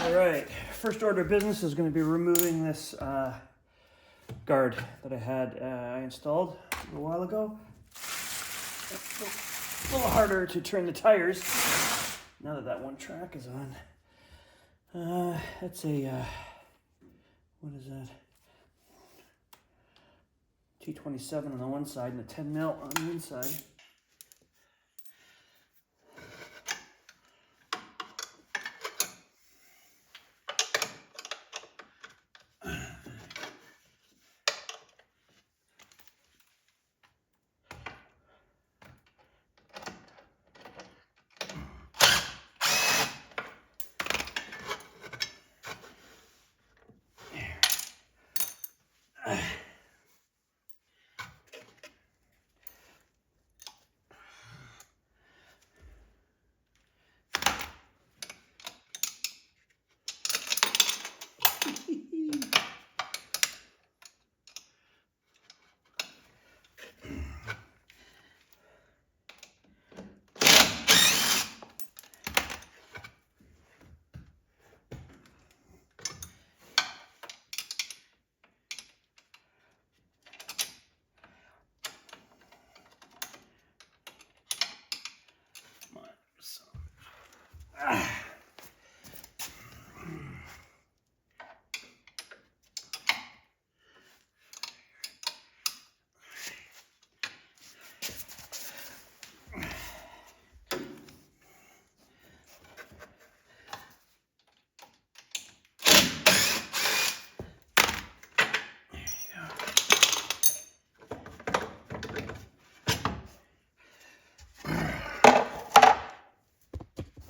All right, first order of business is going to be removing this guard that I installed a little while ago. It's a little harder to turn the tires now that that one track is on. That's a, what is that? T27 on the one side and a 10 mil on the inside.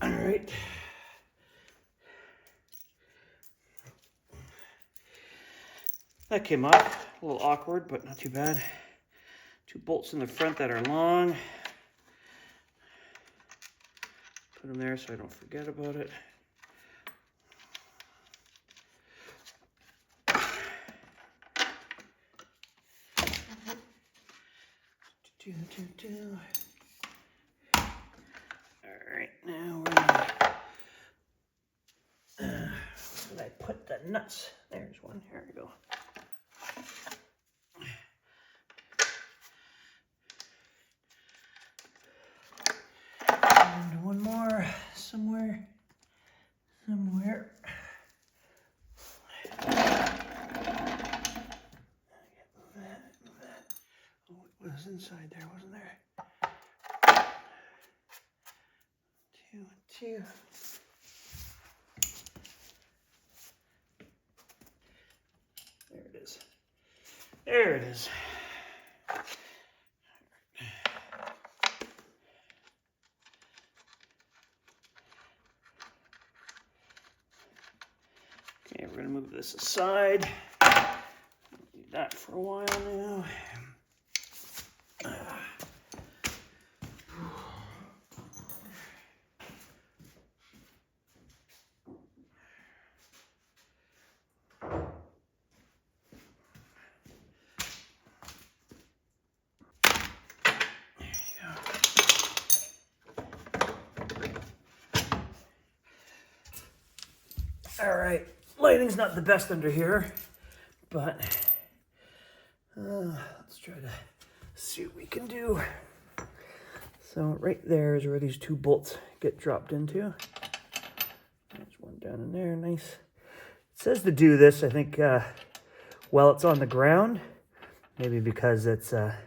Right. That came off. A little awkward, but not too bad. Two bolts in the front that are long. Put them there so I don't forget about it. All right, now we're gonna, where did I put the nuts? There's one. Here we go. And one more somewhere. Move that. Oh, it was inside there, wasn't there? Two. There it is. There it is. Okay, we're going to move this aside. Need that for a while now. All right, lighting's not the best under here, but let's try to see what we can do. So right there is where these two bolts get dropped into. There's one down in there, nice. It says to do this, I think, while it's on the ground, maybe because it's a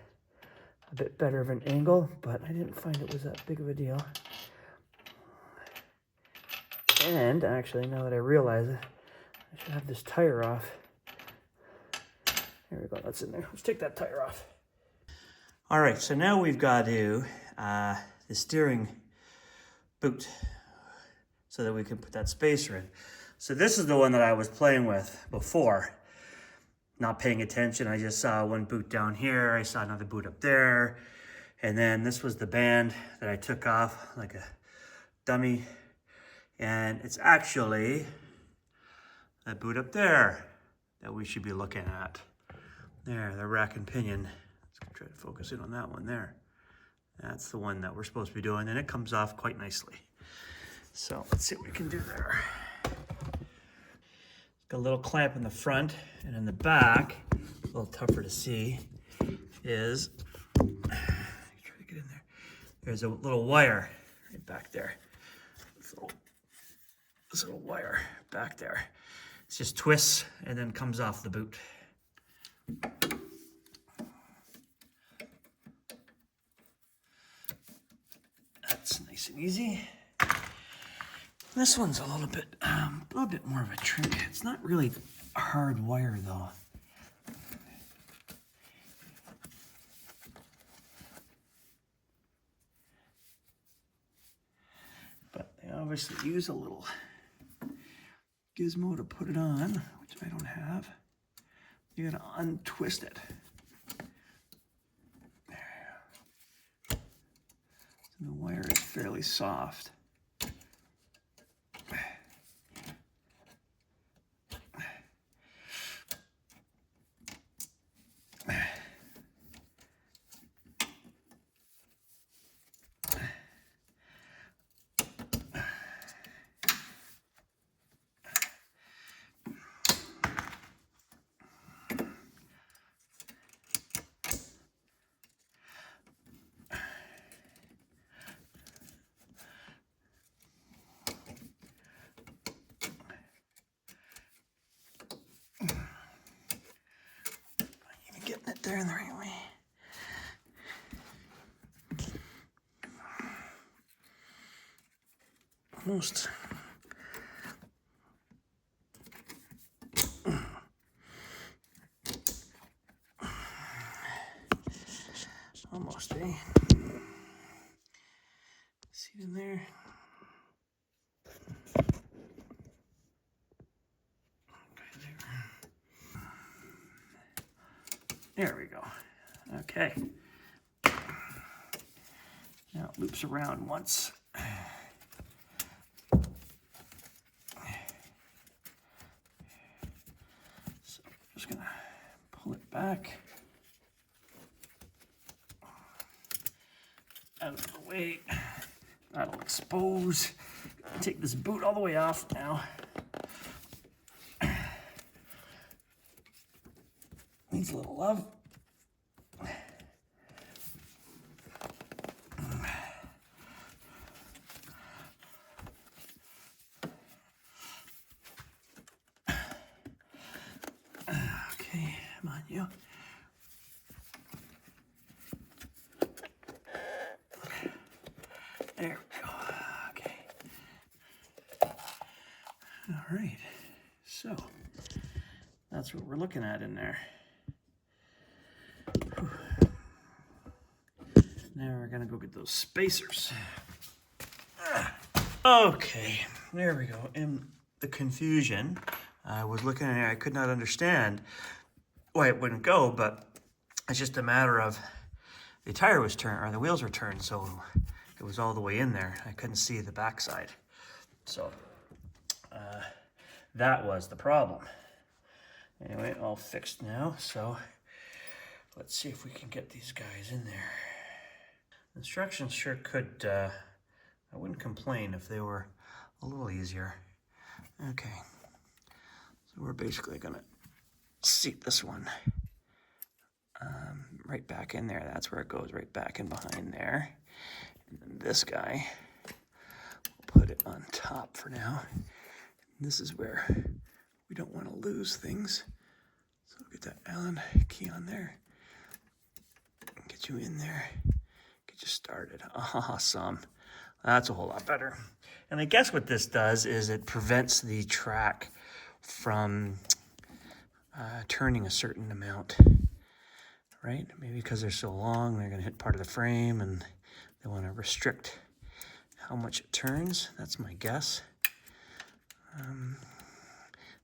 bit better of an angle, but I didn't find it was that big of a deal. And actually, now that I realize it, I should have this tire off. There we go, that's in there. Let's take that tire off. All right, so now we've got to the steering boot so that we can put that spacer in. So this is the one that I was playing with before, not paying attention. I just saw one boot down here. I saw another boot up there. And then this was the band that I took off like a dummy. And it's actually that boot up there that we should be looking at. There, the rack and pinion. Let's try to focus in on that one there. That's the one that we're supposed to be doing, and it comes off quite nicely. So let's see what we can do there. got a little clamp in the front, and in the back, a little tougher to see, is, try to get in there. There's a little wire right back there. This little wire back there. It just twists and then comes off the boot. That's nice and easy. This one's a little bit more of a trick. It's not really a hard wire though. But they obviously use a little gizmo to put it on, which I don't have. You gotta untwist it. So the wire is fairly soft. Getting it there in the right way. Almost. Almost, eh? See it in there? There we go. Okay. Now it loops around once. So I'm just gonna pull it back out of the way. That'll expose. Take this boot all the way off now. Needs a little love. Okay, come on, you. There we go. Okay. All right. So that's what we're looking at in there. Whew. Now we're gonna go get those spacers. Okay, there we go. In the confusion, I was looking at it, I could not understand why it wouldn't go, but it's just a matter of the tire was turned, or the wheels were turned, so it was all the way in there. I couldn't see the backside. So that was the problem. Anyway, all fixed now, so let's see if we can get these guys in there. Instructions sure could, I wouldn't complain if they were a little easier. Okay, so we're basically gonna seat this one right back in there. That's where it goes, right back in behind there. And then this guy, we'll put it on top for now. This is where we don't want to lose things. So we'll get that Allen key on there. Get you in there. Get you started. Awesome. That's a whole lot better. And I guess what this does is it prevents the track from turning a certain amount, right? Maybe because they're so long, they're going to hit part of the frame and they want to restrict how much it turns. That's my guess.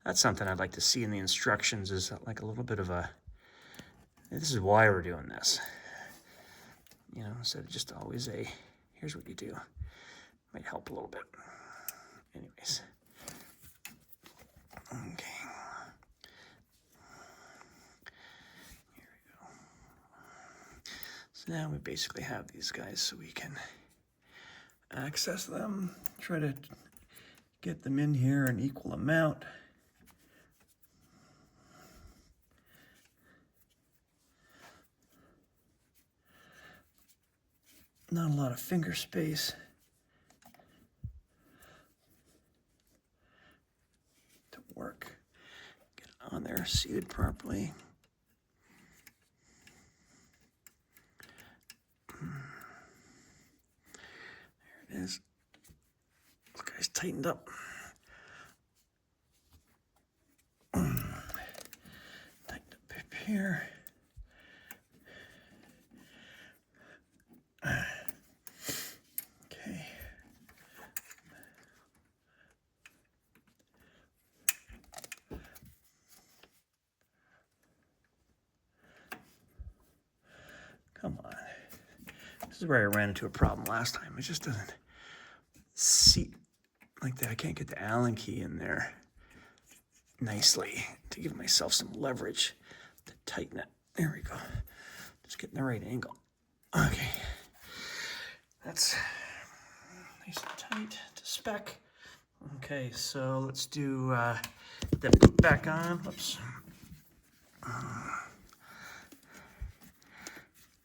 That's something I'd like to see in the instructions, is like a little bit of a, this is why we're doing this. You know, instead of just always a, here's what you do. Might help a little bit. Anyways. Okay. Here we go. So now we basically have these guys so we can access them. Try to get them in here an equal amount. not a lot of finger space to work. Get it on there, seated properly. There it is. This guy's tightened up. Tightened up here. Okay. Come on. This is where I ran into a problem last time. It just doesn't seat like that. I can't get the Allen key in there nicely to give myself some leverage to tighten it. There we go. Just getting the right angle. Okay. That's nice and tight to spec. Okay, so let's do the boot back on. Whoops.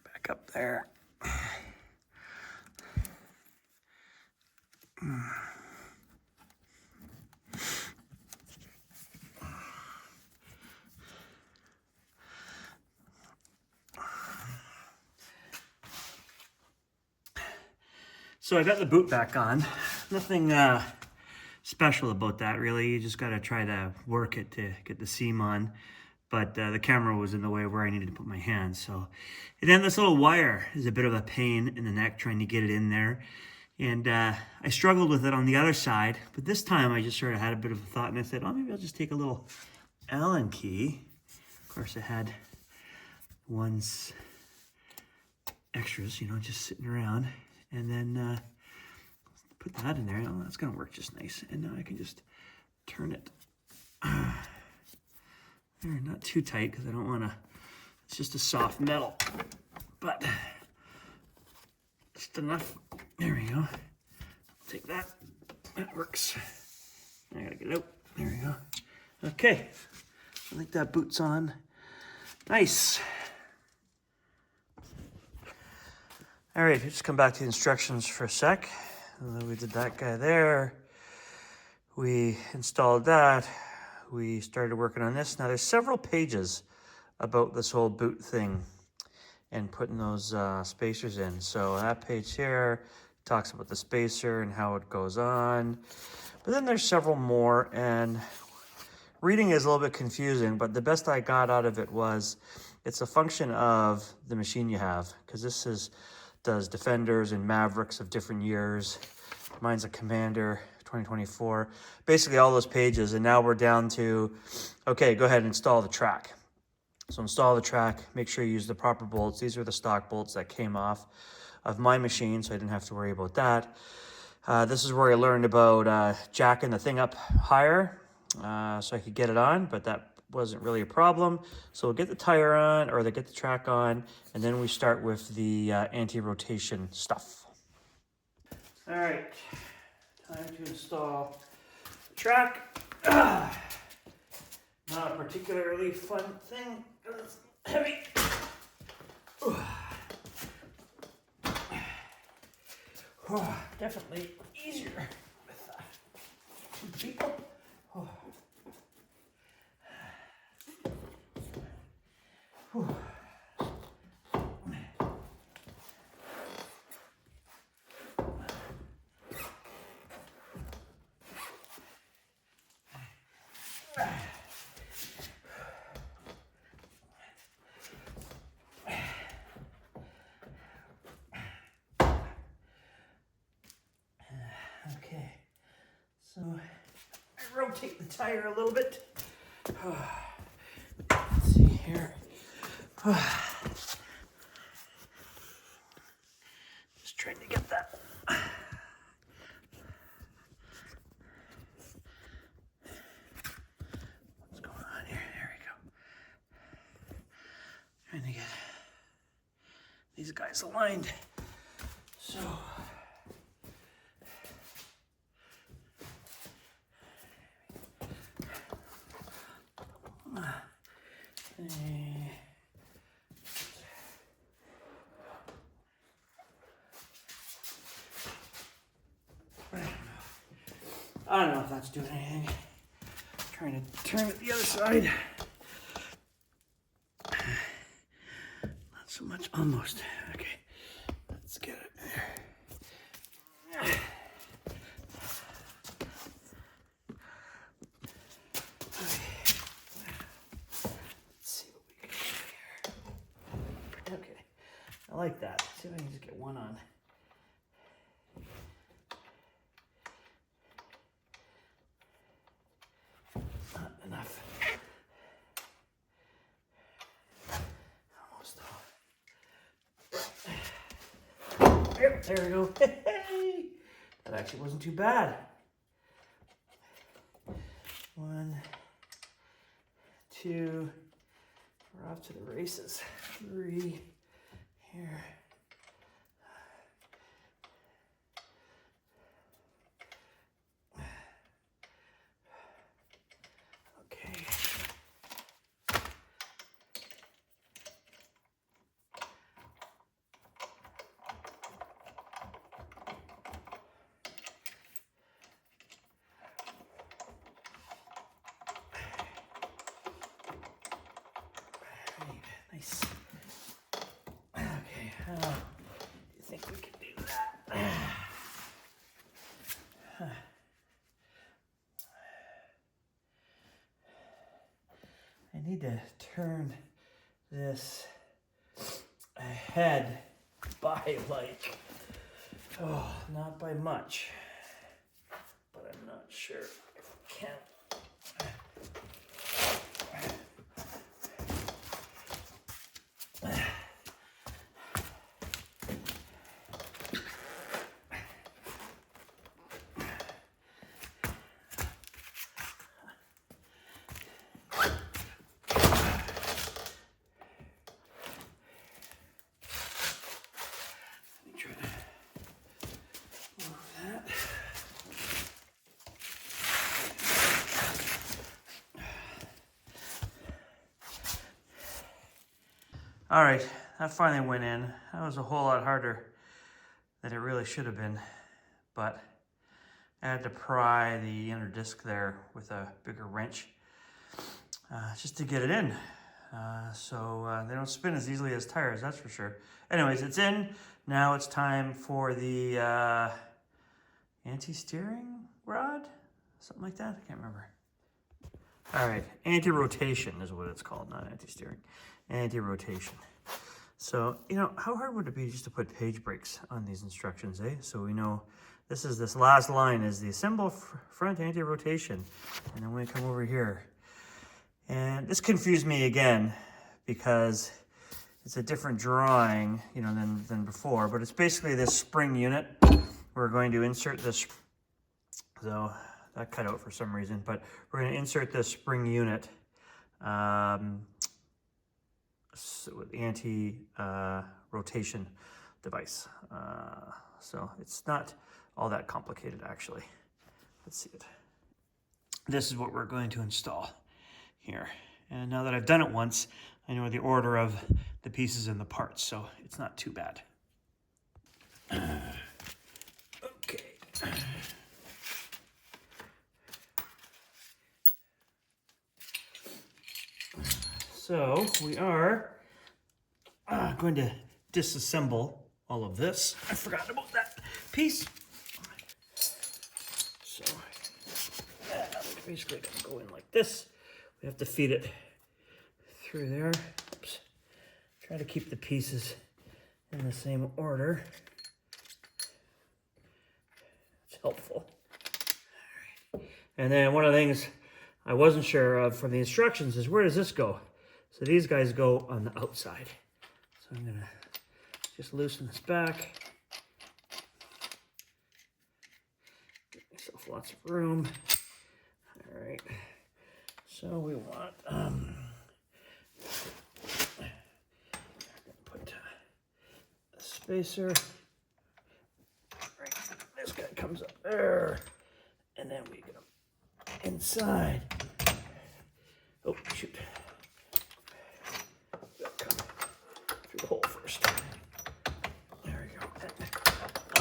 Back up there. So I got the boot back on. Nothing special about that, really. You just got to try to work it to get the seam on. But the camera was in the way where I needed to put my hand. So, and then this little wire is a bit of a pain in the neck trying to get it in there. And I struggled with it on the other side. But this time I just sort of had a bit of a thought, and I said, oh, maybe I'll just take a little Allen key. Of course, I had one's extras, you know, just sitting around. And then put that in there. Oh, that's going to work just nice. And now I can just turn it. There, not too tight because I don't want to. It's just a soft metal. But just enough. There we go. Take that. That works. I got to get it out. There we go. Okay. I think that boot's on. Nice. All right, just come back to the instructions for a sec. We did that guy there. We installed that. We started working on this. Now there's several pages about this whole boot thing and putting those spacers in. So that page here talks about the spacer and how it goes on. But then there's several more, and reading is a little bit confusing, but the best I got out of it was it's a function of the machine you have, because this does Defenders and Mavericks of different years. Mine's a Commander 2024. Basically all those pages, and now we're down to, okay, go ahead and install the track. So install the track, make sure you use the proper bolts. These are the stock bolts that came off of my machine, so I didn't have to worry about that. This is where I learned about jacking the thing up higher so I could get it on, but that wasn't really a problem. So we'll get the tire on, or get the track on, and then we start with the anti-rotation stuff. All right, time to install the track. Not a particularly fun thing, it's heavy. Definitely easier with two people. Okay, so I rotate the tire a little bit. Let's see here. Just trying to get that. What's going on here? There we go. Trying to get these guys aligned. So. I don't know if that's doing anything. Trying to turn it the other side. Not so much, almost. Okay, let's get it there. Okay. Let's see what we can do here. Okay, I like that. Let's see if I can just get one on. Not enough. Almost off. Yep, there we go. That actually wasn't too bad. 1, 2, we're off to the races. 3, here. Okay. Nice. Okay, how do you think we can do that? I need to turn this ahead by like, oh, not by much, but I'm not sure if I can. All right, that finally went in. That was a whole lot harder than it really should have been, but I had to pry the inner disc there with a bigger wrench just to get it in. So they don't spin as easily as tires, that's for sure. Anyways, it's in. Now it's time for the anti-steering rod, something like that. I can't remember. All right, anti-rotation is what it's called, not anti-steering. Anti-rotation. So, you know, how hard would it be just to put page breaks on these instructions, eh? So we know this last line is the assemble front anti-rotation. And then we come over here. And this confused me again because it's a different drawing, you know, than before, but it's basically this spring unit. We're going to insert this, so that cut out for some reason, but we're going to insert this spring unit with the anti-rotation device. So it's not all that complicated, actually. Let's see it. This is what we're going to install here. And now that I've done it once, I know the order of the pieces and the parts, so it's not too bad. Okay. So we are going to disassemble all of this. I forgot about that piece. So basically going to go in like this. We have to feed it through there. Oops. Try to keep the pieces in the same order. It's helpful. All right. And then one of the things I wasn't sure of from the instructions is where does this go? So these guys go on the outside. So I'm gonna just loosen this back. Get myself lots of room. All right. So we want, put a spacer. Right. This guy comes up there. And then we go inside. Oh, shoot. Through the hole first. There we go.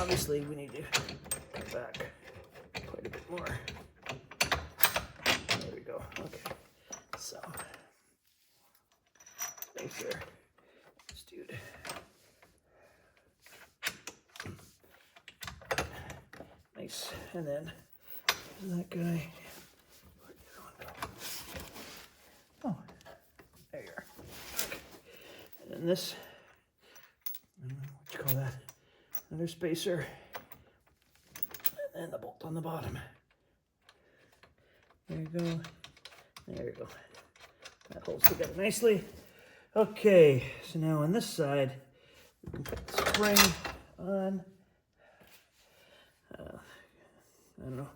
Obviously, we need to cut back quite a bit more. There we go. Okay. So, make sure this dude. Nice. And then that guy. Where'd the other one go? Oh, there you are. Okay. And then this. What you call that? Another spacer. And then the bolt on the bottom. There you go. There you go. That holds together nicely. Okay, so now on this side, we can put the spring on. I don't know,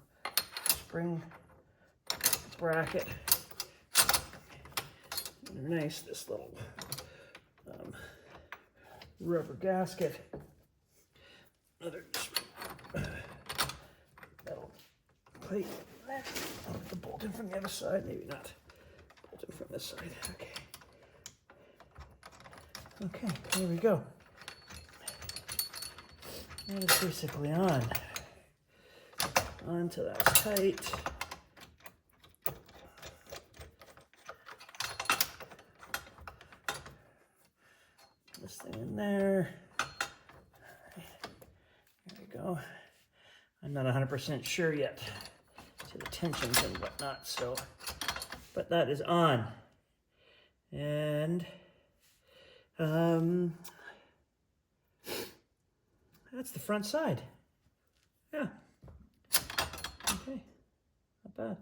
spring bracket. Nice, this little rubber gasket. Another metal plate. I'll put the bolt in from the other side, maybe not. Bolt in from this side. Okay. Okay, here we go. That is basically on. Onto that tight. This thing in there. Here we go. I'm not 100% sure yet to the tensions and whatnot, so, but that is on. And that's the front side. Yeah. Okay, not bad.